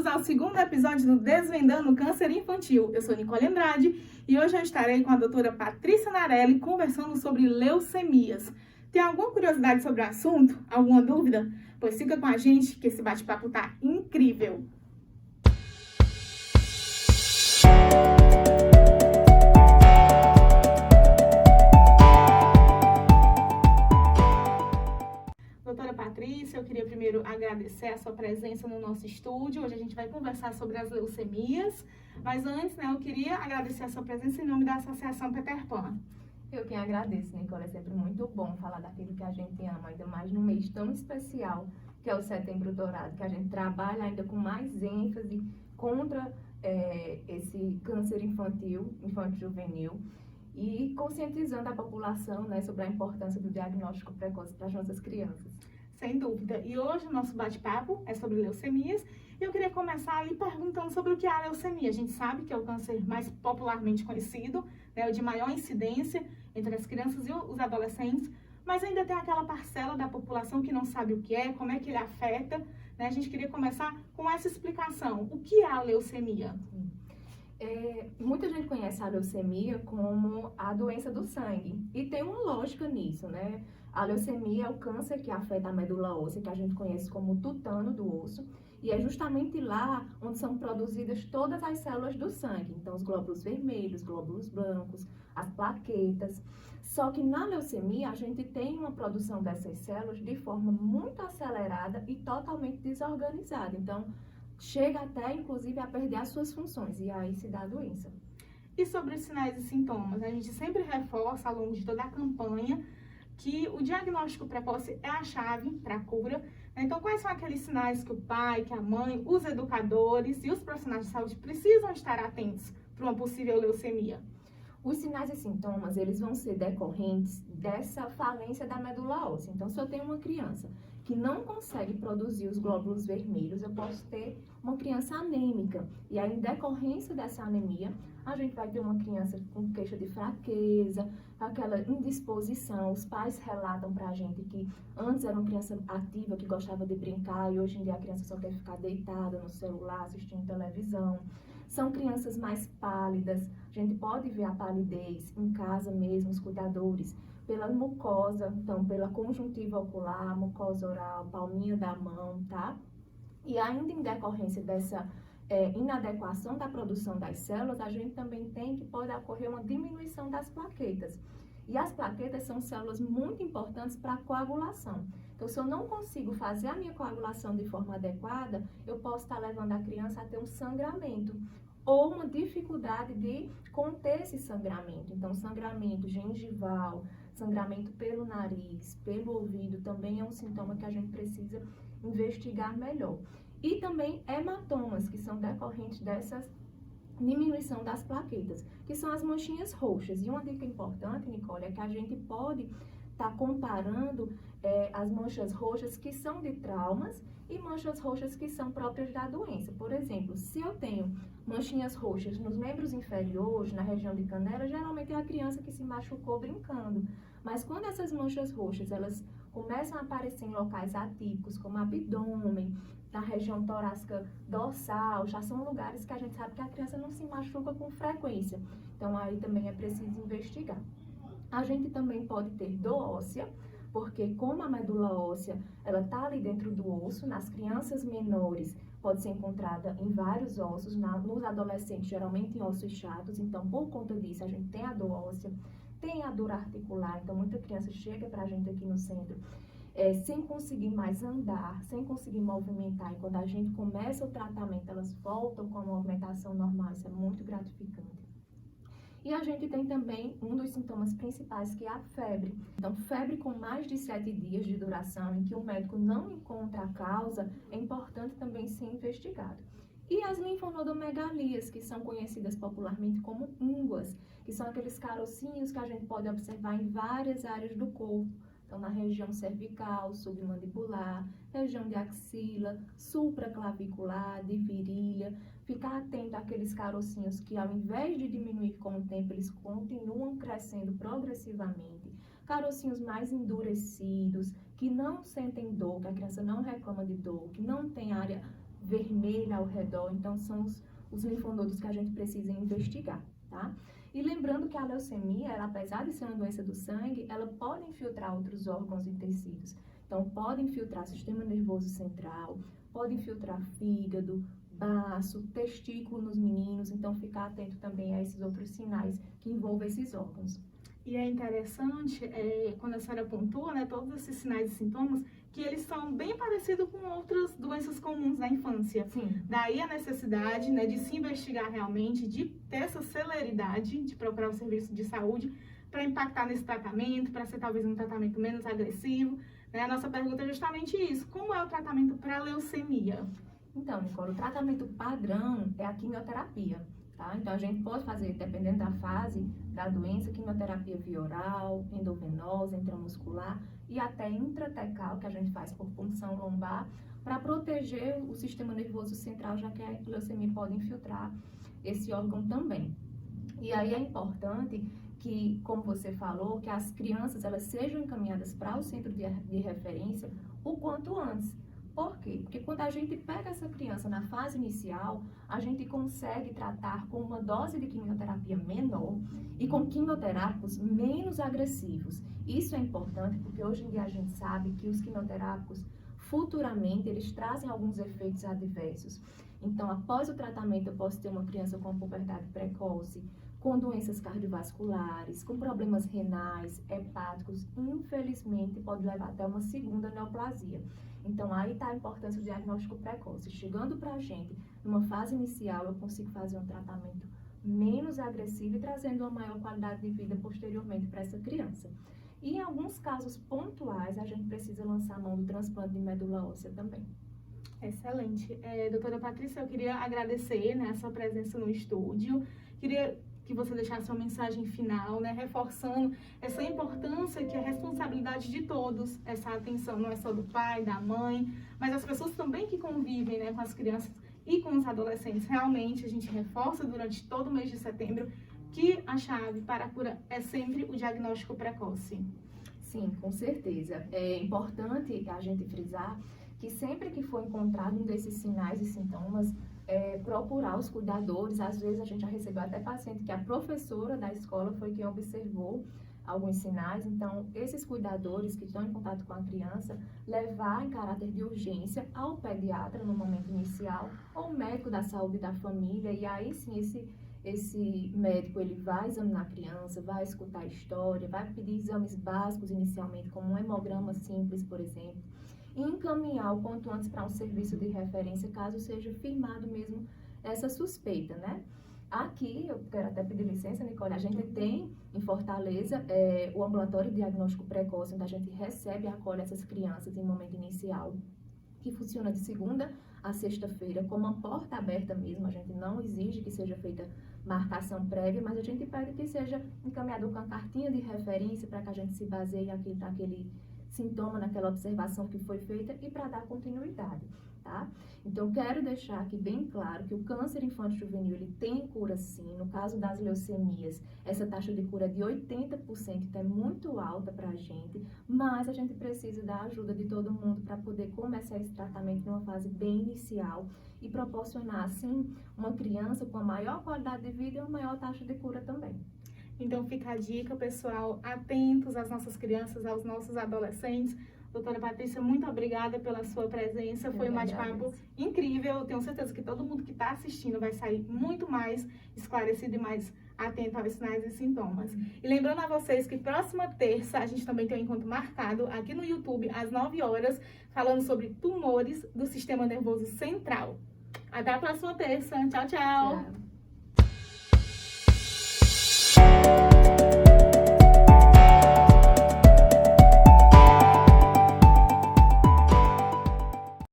Bem-vindos ao segundo episódio do Desvendando o Câncer Infantil. Eu sou Nicole Andrade e hoje eu estarei com a doutora Patrícia Narelli conversando sobre leucemias. Tem alguma curiosidade sobre o assunto? Alguma dúvida? Pois fica com a gente que esse bate-papo tá incrível! Doutora Patrícia, eu queria primeiro agradecer a sua presença no nosso estúdio. Hoje a gente vai conversar sobre as leucemias, mas antes, eu queria agradecer a sua presença em nome da Associação Peter Pan. Eu que agradeço, Nicole. É sempre muito bom falar daquilo que a gente ama, ainda mais num mês tão especial, que é o Setembro Dourado, que a gente trabalha ainda com mais ênfase contra esse câncer infanto-juvenil, e conscientizando a população, sobre a importância do diagnóstico precoce para as nossas crianças. Sem dúvida. E hoje o nosso bate-papo é sobre leucemias. E eu queria começar ali perguntando sobre o que é a leucemia. A gente sabe que é o câncer mais popularmente conhecido, o de maior incidência entre as crianças e os adolescentes, mas ainda tem aquela parcela da população que não sabe o que é, como é que ele afeta. A gente queria começar com essa explicação. O que é a leucemia? Muita gente conhece a leucemia como a doença do sangue, e tem uma lógica nisso, A leucemia é o câncer que afeta a medula óssea, que a gente conhece como tutano do osso, e é justamente lá onde são produzidas todas as células do sangue, então os glóbulos vermelhos, glóbulos brancos, as plaquetas. Só que na leucemia a gente tem uma produção dessas células de forma muito acelerada e totalmente desorganizada, então chega até, inclusive, a perder as suas funções, e aí se dá a doença. E sobre os sinais e sintomas? A gente sempre reforça, ao longo de toda a campanha, que o diagnóstico precoce é a chave para a cura. Então, quais são aqueles sinais que o pai, que a mãe, os educadores e os profissionais de saúde precisam estar atentos para uma possível leucemia? Os sinais e sintomas, eles vão ser decorrentes dessa falência da medula óssea. Então, se eu tenho uma criança que não consegue produzir os glóbulos vermelhos, eu posso ter uma criança anêmica. E aí, em decorrência dessa anemia, a gente vai ter uma criança com queixa de fraqueza, aquela indisposição. Os pais relatam pra gente que antes era uma criança ativa, que gostava de brincar, e hoje em dia a criança só quer ficar deitada no celular, assistindo televisão. São crianças mais pálidas, a gente pode ver a palidez em casa mesmo, os cuidadores, pela mucosa, então pela conjuntiva ocular, mucosa oral, palminha da mão, tá? E ainda em decorrência dessa inadequação da produção das células, a gente também tem que pode ocorrer uma diminuição das plaquetas. E as plaquetas são células muito importantes para a coagulação. Então, se eu não consigo fazer a minha coagulação de forma adequada, eu posso estar levando a criança a ter um sangramento ou uma dificuldade de conter esse sangramento. Então, sangramento gengival, sangramento pelo nariz, pelo ouvido, também é um sintoma que a gente precisa investigar melhor. E também hematomas, que são decorrentes dessa diminuição das plaquetas, que são as manchinhas roxas. E uma dica importante, Nicole, é que a gente pode estar comparando as manchas roxas que são de traumas e manchas roxas que são próprias da doença. Por exemplo, se eu tenho manchinhas roxas nos membros inferiores, na região de canela, geralmente é a criança que se machucou brincando. Mas quando essas manchas roxas, elas começam a aparecer em locais atípicos, como abdômen, na região torácica dorsal, já são lugares que a gente sabe que a criança não se machuca com frequência. Então, aí também é preciso investigar. A gente também pode ter dor óssea, porque como a medula óssea, ela está ali dentro do osso, nas crianças menores pode ser encontrada em vários ossos, nos adolescentes geralmente em ossos chatos, então por conta disso a gente tem a dor óssea, tem a dor articular, então muita criança chega pra gente aqui no centro sem conseguir mais andar, sem conseguir movimentar, e quando a gente começa o tratamento, elas voltam com a movimentação normal, isso é muito gratificante. E a gente tem também um dos sintomas principais, que é a febre. Então, febre com mais de 7 dias de duração, em que o médico não encontra a causa, é importante também ser investigado. E as linfonodomegalias, que são conhecidas popularmente como ínguas, que são aqueles carocinhos que a gente pode observar em várias áreas do corpo. Então, na região cervical, submandibular, região de axila, supraclavicular, de virilha. Ficar atento àqueles carocinhos que, ao invés de diminuir com o tempo, eles continuam crescendo progressivamente. Carocinhos mais endurecidos, que não sentem dor, que a criança não reclama de dor, que não tem área vermelha ao redor, então são os linfonodos que a gente precisa investigar, tá? E lembrando que a leucemia, ela, apesar de ser uma doença do sangue, ela pode infiltrar outros órgãos e tecidos. Então, pode infiltrar sistema nervoso central, pode infiltrar fígado, baço, testículo nos meninos, então ficar atento também a esses outros sinais que envolvem esses órgãos. E é interessante, quando a senhora pontua, né, todos esses sinais e sintomas, que eles são bem parecidos com outras doenças comuns na infância. Sim. Daí a necessidade, né, de se investigar realmente, de ter essa celeridade de procurar o serviço de saúde para impactar nesse tratamento, para ser talvez um tratamento menos agressivo. Né? A nossa pergunta é justamente isso: como é o tratamento para a leucemia? Então, Nicole, o tratamento padrão é a quimioterapia. Tá? Então, a gente pode fazer, dependendo da fase da doença, quimioterapia via oral, endovenosa, intramuscular e até intratecal, que a gente faz por punção lombar, para proteger o sistema nervoso central, já que a leucemia pode infiltrar esse órgão também. E aí é importante que, como você falou, que as crianças elas sejam encaminhadas para o centro de referência o quanto antes. Por quê? Porque quando a gente pega essa criança na fase inicial, a gente consegue tratar com uma dose de quimioterapia menor e com quimioterápicos menos agressivos. Isso é importante porque hoje em dia a gente sabe que os quimioterápicos, futuramente, eles trazem alguns efeitos adversos. Então, após o tratamento, eu posso ter uma criança com puberdade precoce, com doenças cardiovasculares, com problemas renais, hepáticos, infelizmente pode levar até uma segunda neoplasia. Então, aí está a importância do diagnóstico precoce. Chegando para a gente, numa fase inicial, eu consigo fazer um tratamento menos agressivo e trazendo uma maior qualidade de vida posteriormente para essa criança. E em alguns casos pontuais, a gente precisa lançar a mão do transplante de medula óssea também. Excelente. Doutora Patrícia, eu queria agradecer, né, a sua presença no estúdio. Queria que você deixasse uma mensagem final, né, reforçando essa importância que é a responsabilidade de todos, essa atenção não é só do pai, da mãe, mas as pessoas também que convivem, né, com as crianças e com os adolescentes. Realmente, a gente reforça durante todo o mês de setembro que a chave para a cura é sempre o diagnóstico precoce. Sim, com certeza. É importante a gente frisar que sempre que for encontrado um desses sinais e sintomas, procurar os cuidadores. Às vezes a gente já recebeu até paciente que a professora da escola foi quem observou alguns sinais. Então, esses cuidadores que estão em contato com a criança, levar em caráter de urgência ao pediatra no momento inicial, ou o médico da saúde da família, e aí sim esse médico ele vai examinar a criança, vai escutar a história, vai pedir exames básicos inicialmente, como um hemograma simples, por exemplo, e encaminhar o quanto antes para um serviço de referência, caso seja firmado mesmo essa suspeita, né? Aqui, eu quero até pedir licença, Nicole, a gente tem em Fortaleza o ambulatório de diagnóstico precoce, onde a gente recebe e acolhe essas crianças em momento inicial, que funciona de segunda a sexta-feira, com uma porta aberta mesmo. A gente não exige que seja feita marcação prévia, mas a gente pede que seja encaminhado com a cartinha de referência para que a gente se baseie naquele sintoma, naquela observação que foi feita e para dar continuidade, tá? Então, quero deixar aqui bem claro que o câncer infanto-juvenil, ele tem cura sim. No caso das leucemias, essa taxa de cura é de 80%, então é muito alta para a gente, mas a gente precisa da ajuda de todo mundo para poder começar esse tratamento numa fase bem inicial e proporcionar, assim, uma criança com a maior qualidade de vida e uma maior taxa de cura também. Então, fica a dica, pessoal, atentos às nossas crianças, aos nossos adolescentes. Doutora Patrícia, muito obrigada pela sua presença. Foi um bate-papo incrível. Eu tenho certeza que todo mundo que está assistindo vai sair muito mais esclarecido e mais atento aos sinais e sintomas. E lembrando a vocês que próxima terça a gente também tem um encontro marcado aqui no YouTube, às 9 horas, falando sobre tumores do sistema nervoso central. Até a próxima terça. Tchau, tchau. Tchau.